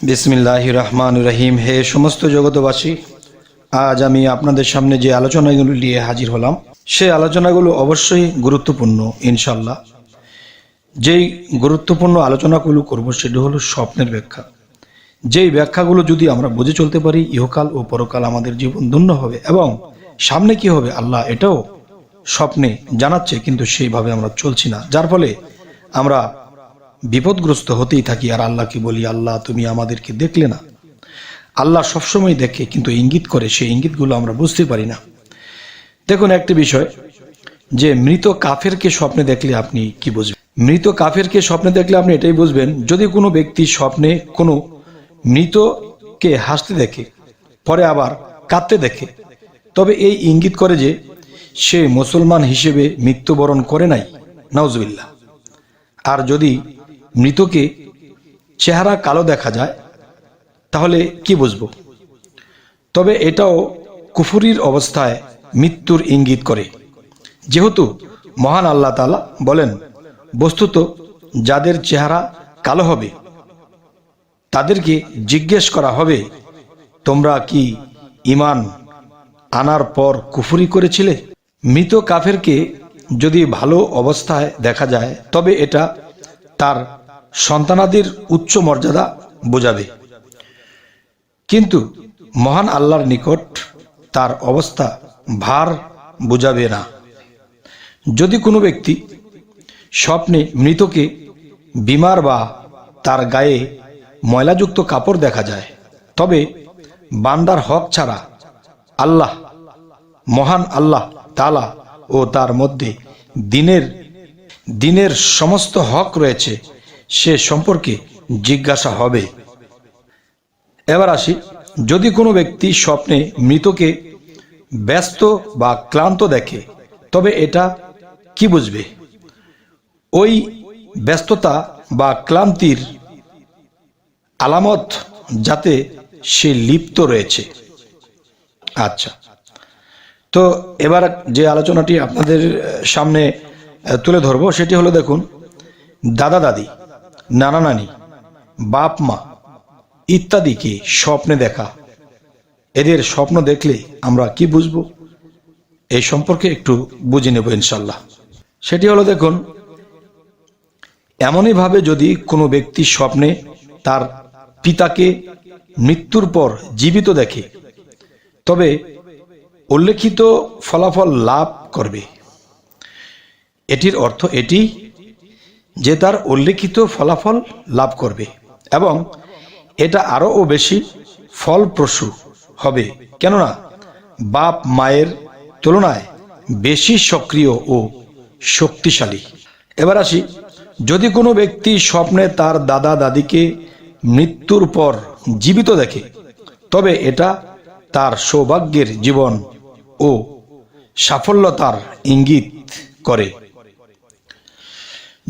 বিসমিল্লাহির রহমানির রহিম। হে সমস্ত জগতবাসী, আজ আমি আপনাদের সামনে যে আলোচনাগুলো নিয়ে হাজির হলাম, সেই আলোচনাগুলো অবশ্যই গুরুত্বপূর্ণ। ইনশাল্লাহ যেই গুরুত্বপূর্ণ আলোচনাগুলো করব সেটি হলো স্বপ্নের ব্যাখ্যা। যেই ব্যাখ্যাগুলো যদি আমরা বুঝে চলতে পারি, ইহকাল ও পরকাল আমাদের জীবন ধন্য হবে এবং সামনে কি হবে আল্লাহ এটাও স্বপ্নে জানাচ্ছে, কিন্তু সেইভাবে আমরা চলছি না, যার ফলে আমরা বিপদগ্রস্ত হতেই থাকি। আর আল্লাহকে বলি, আল্লাহ তুমি আমাদেরকে দেখলে না। আল্লাহ সবসময় দেখে, কিন্তু ইঙ্গিত করে, সেই ইঙ্গিতগুলো আমরা বুঝতে পারি না। দেখুন একটা বিষয়, যে মৃত কাফেরকে স্বপ্নে দেখলে আপনি কি বুঝবেন? মৃত কাফেরকে স্বপ্নে দেখলে আপনি এটাই বুঝবেন, যদি কোনো ব্যক্তি স্বপ্নে কোনো মৃতকে হাসতে দেখে, পরে আবার কাঁদতে দেখে, তবে এই ইঙ্গিত করে যে সে মুসলমান হিসেবে মৃত্যুবরণ করে নাই, নাউজুবিল্লাহ। আর যদি মৃতকে চেহারা কালো দেখা যায়, তাহলে কি বুঝবো? তবে এটাও কুফরির অবস্থায় মৃত্যুর ইঙ্গিত করে, যেহেতু মহান আল্লাহ তাআলা বলেন, বস্তুত যাদের চেহারা কালো হবে তাদেরকে জিজ্ঞেস করা হবে, তোমরা কি ঈমান আনার পর কুফরি করেছিলে? মৃত কাফেরকে যদি ভালো অবস্থায় দেখা যায়, তবে এটা তার সন্তানাদির উচ্চ মর্যাদা বোঝাবে, কিন্তু মহান আল্লাহর নিকট তার অবস্থা ভার বোঝাবে না। যদি কোনো ব্যক্তি স্বপ্নে মৃতকে বিমার বা তার গায়ে ময়লাযুক্ত কাপড় দেখা যায়, তবে বান্দার হক ছাড়া আল্লাহ, মহান আল্লাহ তাআলা ও তার মধ্যে দিনের সমস্ত হক রয়েছে, সে সম্পর্কে জিজ্ঞাসা হবে। এবার আসি, যদি কোনো ব্যক্তি স্বপ্নে মৃতকে ব্যস্ত বা ক্লান্ত দেখে, তবে এটা কি বুঝবে? ওই ব্যস্ততা বা ক্লান্তির আলামত যাতে সে লিপ্ত রয়েছে। আচ্ছা, তো এবার যে আলোচনাটি আপনাদের সামনে তুলে ধরবো সেটি হলো, দেখুন, দাদা দাদি, নানা নানি, বাপ মা ইত্যাদিকে স্বপ্নে দেখা। এদের স্বপ্ন দেখলে আমরা কি বুঝবো? এই সম্পর্কে একটু বুঝে নেব ইনশাল্লাহ। সেটি হলো, দেখুন, এমনই ভাবে যদি কোনো ব্যক্তি স্বপ্নে তার পিতাকে মৃত্যুর পর জীবিত দেখে, তবে উল্লেখিত ফলাফল লাভ করবে। এটির অর্থ এটি যে তার উল্লেখিত ফলাফল লাভ করবে, এবং এটা আরও বেশি ফলপ্রসূ হবে, কেননা বাপ মায়ের তুলনায় বেশি সক্রিয় ও শক্তিশালী। এবার আসি, যদি কোনো ব্যক্তি স্বপ্নে তার দাদা দাদিকে মৃত্যুর পর জীবিত দেখে, তবে এটা তার সৌভাগ্যের জীবন ও সাফল্যতার ইঙ্গিত করে।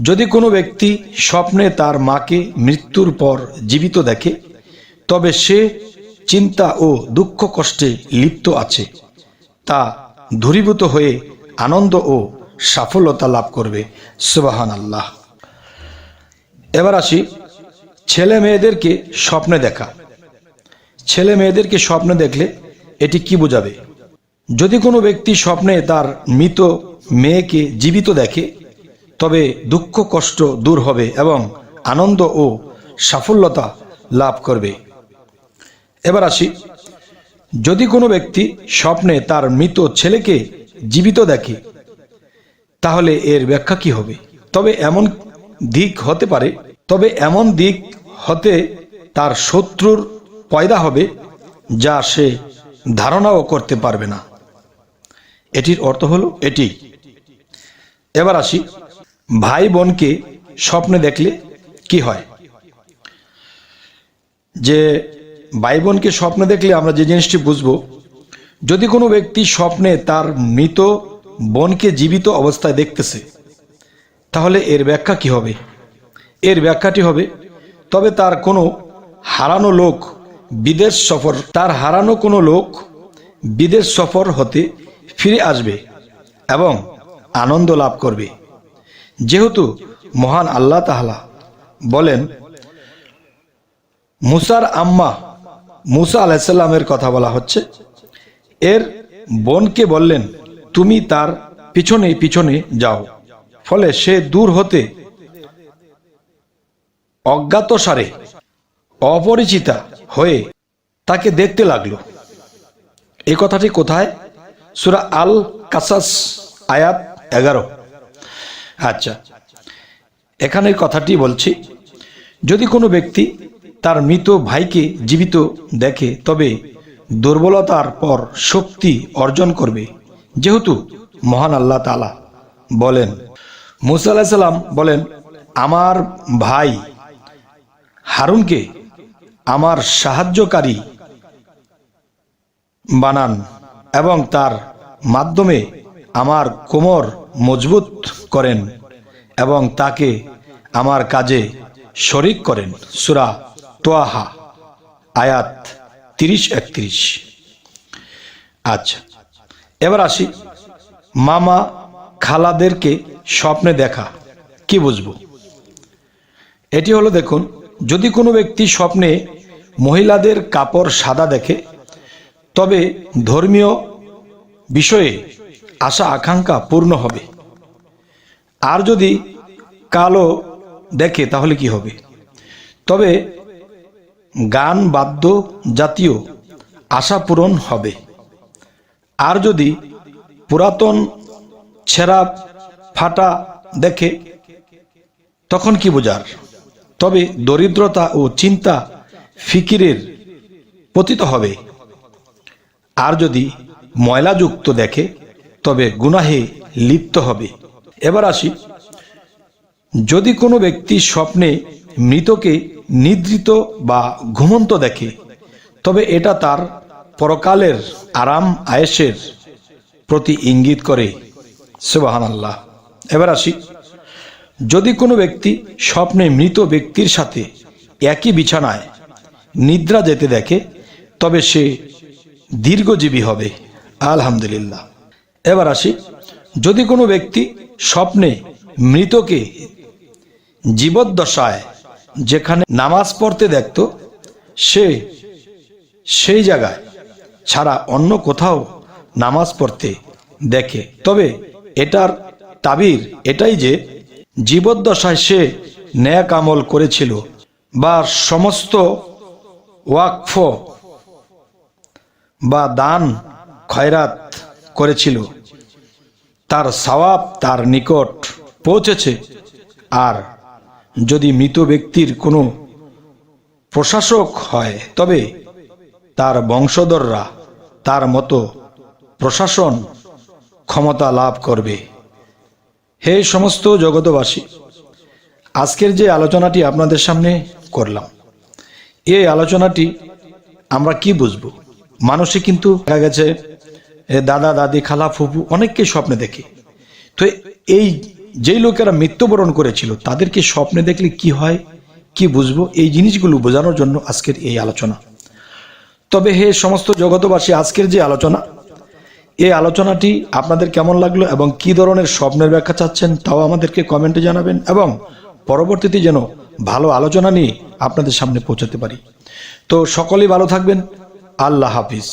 যদি কোনো ব্যক্তি স্বপ্নে তার মাকে মৃত্যুর পর জীবিত দেখে, তবে সে চিন্তা ও দুঃখ কষ্টে লিপ্ত আছে, তা দূরীভূত হয়ে আনন্দ ও সাফল্যতা লাভ করবে। সুবহানাল্লাহ। এবার আসি, ছেলে মেয়েদেরকে স্বপ্নে দেখা। ছেলে মেয়েদেরকে স্বপ্নে দেখলে এটি কি বোঝাবে? যদি কোনো ব্যক্তি স্বপ্নে তার মৃত মেয়েকে জীবিত দেখে, তবে দুঃখ কষ্ট দূর হবে এবং আনন্দ ও সাফল্যতা লাভ করবে। এবার আসি, যদি কোনো ব্যক্তি স্বপ্নে তার মৃত ছেলেকে জীবিত দেখে, তাহলে এর ব্যাখ্যা কি হবে? তবে এমন দিক হতে তার শত্রুর পয়দা হবে, যা সে ধারণাও করতে পারবে না। এটির অর্থ হলো এটি। এবার আসি, ভাই বোনকে স্বপ্নে দেখলে কি হয়? যে ভাই বোনকে স্বপ্নে দেখলে আমরা যে জিনিসটি বুঝবো, যদি কোনো ব্যক্তি স্বপ্নে তার মৃত বোনকে জীবিত অবস্থায় দেখতেছে, তাহলে এর ব্যাখ্যা কি হবে? এর ব্যাখ্যাটি হবে, তবে তার কোনো হারানো লোক বিদেশ সফর হতে ফিরে আসবে এবং আনন্দ লাভ করবে, যেহেতু মহান আল্লাহ তাআলা বলেন, মুসার আম্মা মুসা আলাইহিসসালামের কথা বলা হচ্ছে। এর বোনকে বললেন, তুমি তার পিছনে পিছনে যাও। ফলে সে দূর হতে অজ্ঞাতসারে অপরিচিতা হয়ে তাকে দেখতে লাগলো। এই কথাটি কোথায়? সূরা আল কাসাস আয়াত 11। আচ্ছা, এখানে কথাটি বলছি, যদি কোনো ব্যক্তি তার মৃত ভাইকে জীবিত দেখে তবে দুর্বলতার পর শক্তি অর্জন করবে, যেহেতু মহান আল্লাহ তাআলা বলেন, মুসা আলাইহিস সালাম বলেন, আমার ভাই হারুনকে আমার সাহায্যকারী বানান এবং তার মাধ্যমে আমার কোমর মজবুত করেন এবং তাকে আমার কাজে শরিক করেন। সূরা তোয়াহা আয়াত 30-31। আচ্ছা, এবার আসি মামা খালাদেরকে স্বপ্নে দেখা কি বুঝবো। এটি হলো, দেখুন, যদি কোনো ব্যক্তি স্বপ্নে মহিলাদের কাপড় সাদা দেখে তবে ধর্মীয় বিষয়ে আশা আকাঙ্ক্ষা পূর্ণ হবে। আর যদি কালো দেখে তাহলে কি হবে? তবে গান বাদ্য জাতীয় আশা পূরণ হবে। আর যদি পুরাতন ছেঁড়া ফাটা দেখে তখন কি বোঝার? তবে দরিদ্রতা ও চিন্তা ফিকিরের পতিত হবে। আর যদি ময়লাযুক্ত দেখে তবে গুনাহে লিপ্ত হবে। এবার আসি, যদি কোনো ব্যক্তি স্বপ্নে মৃতকে নিদ্রিত বা ঘুমন্ত দেখে তবে এটা তার পরকালের আরাম আয়েশের প্রতি ইঙ্গিত করে। সুবহানাল্লাহ। এবার আসি, যদি কোনো ব্যক্তি স্বপ্নে মৃত ব্যক্তির সাথে একই বিছানায় নিদ্রা যেতে দেখে তবে সে দীর্ঘজীবী হবে। আলহামদুলিল্লাহ। এবার আসি, যদি কোনো ব্যক্তি স্বপ্নে মৃতকে জীবদ্দশায় যেখানে নামাজ পড়তে দেখত সে সেই জায়গায় ছাড়া অন্য কোথাও নামাজ পড়তে দেখে তবে এটার তাবির এটাই যে জীবদ্দশায় সে নেক আমল করেছিল বা সমস্ত ওয়াকফ বা দান খয়রাত করেছিল, তার সওয়াব তার নিকট পৌঁছেছে। আর যদি মৃত ব্যক্তির কোনো প্রশাসক হয় তবে তার বংশধররা তার মতো প্রশাসন ক্ষমতা লাভ করবে। হে সমস্ত জগতবাসী, আজকের যে আলোচনাটি আপনাদের সামনে করলাম, এই আলোচনাটি আমরা কি বুঝবো? মানুষই কিন্তু দেখা গেছে দাদা দাদি খালা ফুফু অনেককে স্বপ্নে দেখে। তো এই যেই লোকেরা মৃত্যুবরণ করেছিল তাদেরকে স্বপ্নে দেখলে কি হয়, কি বুঝবো, এই জিনিসগুলো বোঝানোর জন্য আজকের এই আলোচনা। তবে হে সমস্ত জগতবাসী, আজকের যে আলোচনা, এই আলোচনাটি আপনাদের কেমন লাগলো এবং কি ধরনের স্বপ্নের ব্যাখ্যা চাচ্ছেন তাও আমাদেরকে কমেন্টে জানাবেন এবং পরবর্তীতে যেন ভালো আলোচনা নিয়ে আপনাদের সামনে পৌঁছাতে পারি। তো সকলেই ভালো থাকবেন। আল্লাহ হাফিজ।